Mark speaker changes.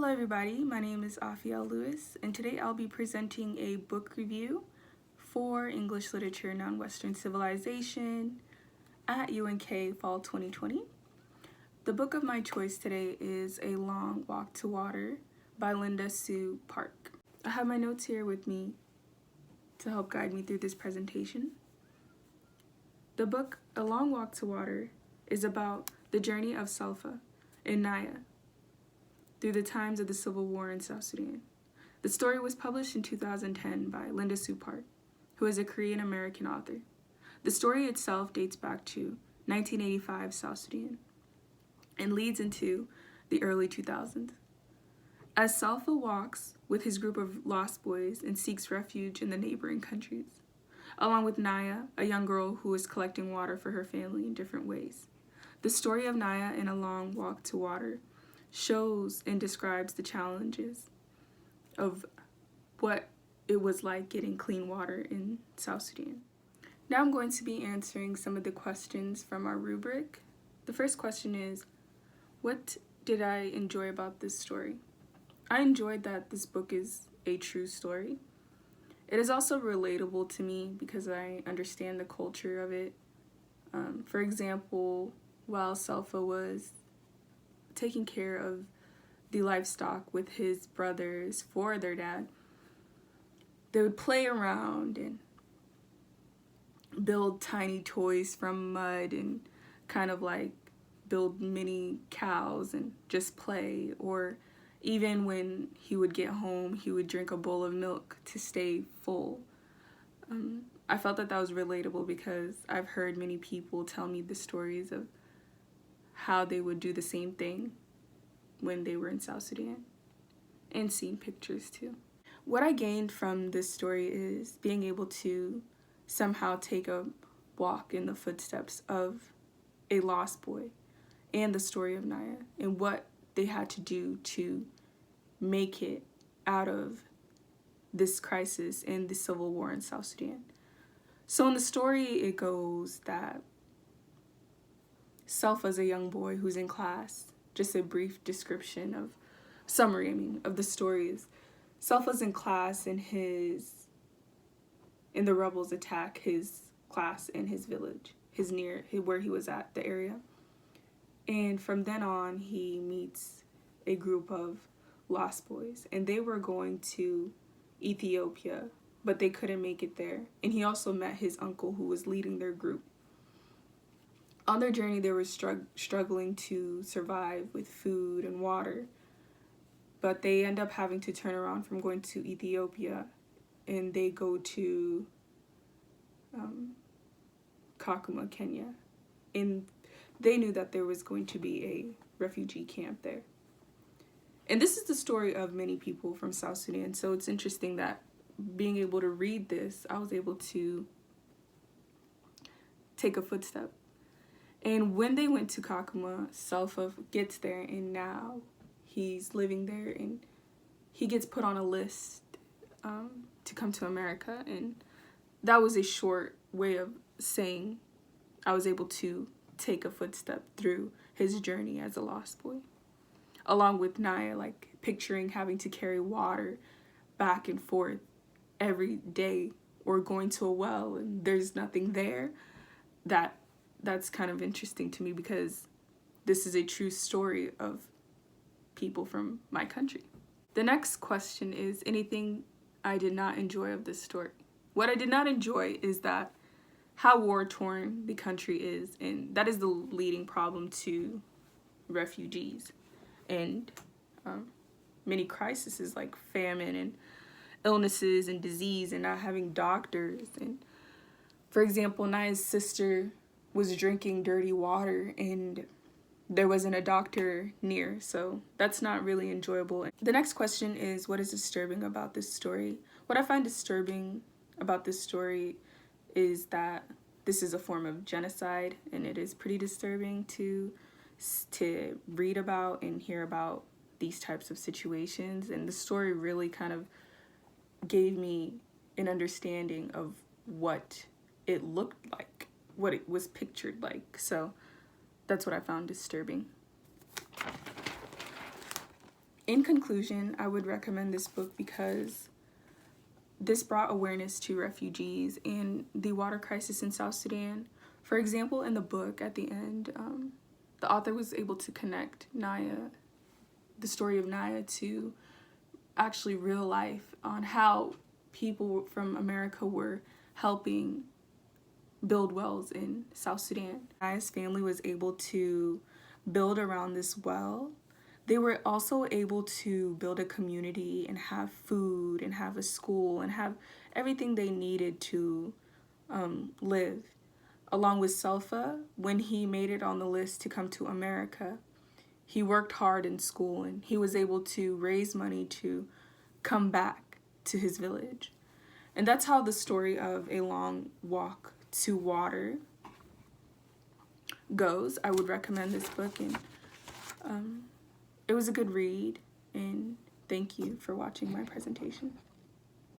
Speaker 1: Hello everybody, my name is Afiel Lewis, and today I'll be presenting a book review for English Literature Non-Western Civilization at UNK Fall 2020. The book of my choice today is A Long Walk to Water by Linda Sue Park. I have my notes here with me to help guide me through this presentation. The book A Long Walk to Water is about the journey of Salfa and Naya through the times of the Civil War in South Sudan. The story was published in 2010 by Linda Sue Park, who is a Korean-American author. The story itself dates back to 1985 South Sudan and leads into the early 2000s. As Salfa walks with his group of lost boys and seeks refuge in the neighboring countries, along with Naya, a young girl who is collecting water for her family in different ways. The story of Naya in A Long Walk to Water shows and describes the challenges of what it was like getting clean water in South Sudan. Now I'm going to be answering some of the questions from our rubric. The first question is, what did I enjoy about this story? I enjoyed that this book is a true story. It is also relatable to me because I understand the culture of it. For example, while Salfa was taking care of the livestock with his brothers for their dad, they would play around and build tiny toys from mud and kind of like build mini cows and just play. Or even when he would get home, he would drink a bowl of milk to stay full. I felt that was relatable because I've heard many people tell me the stories of how they would do the same thing when they were in South Sudan, and seen pictures too. What I gained from this story is being able to somehow take a walk in the footsteps of a lost boy and the story of Naya and what they had to do to make it out of this crisis in the Civil War in South Sudan. So in the story, it goes that Salfa's a young boy who's in class. Just a brief description of, of the stories. Salfa's in class and the rebels attack his class in his village, where he was at, the area. And from then on, he meets a group of lost boys, and they were going to Ethiopia, but they couldn't make it there. And he also met his uncle who was leading their group. On their journey, they were struggling to survive with food and water, but they end up having to turn around from going to Ethiopia, and they go to Kakuma, Kenya. And they knew that there was going to be a refugee camp there. And this is the story of many people from South Sudan, so it's interesting that being able to read this, I was able to take a footstep. And when they went to Kakuma, Salfa gets there, and now he's living there, and he gets put on a list to come to America. And that was a short way of saying I was able to take a footstep through his journey as a lost boy. Along with Naya, like picturing having to carry water back and forth every day, or going to a well and there's nothing there. That's kind of interesting to me because this is a true story of people from my country. The next question is anything I did not enjoy of this story. What I did not enjoy is that how war-torn the country is, and that is the leading problem to refugees and many crises like famine and illnesses and disease and not having doctors. And for example, Naya's sister was drinking dirty water and there wasn't a doctor near, so that's not really enjoyable. The next question is, what is disturbing about this story? What I find disturbing about this story is that this is a form of genocide, and it is pretty disturbing to read about and hear about these types of situations. And the story really kind of gave me an understanding of what it looked like, what it was pictured like. So that's what I found disturbing. In conclusion, I would recommend this book because this brought awareness to refugees and the water crisis in South Sudan. For example, in the book at the end, the author was able to connect Naya, the story of Naya, to actually real life on how people from America were helping build wells in South Sudan. Naya's family was able to build around this well. They were also able to build a community and have food and have a school and have everything they needed to live. Along with Selfa, when he made it on the list to come to America, he worked hard in school and he was able to raise money to come back to his village. And that's how the story of A Long Walk to Water goes. I would recommend this book, and it was a good read, and thank you for watching my presentation.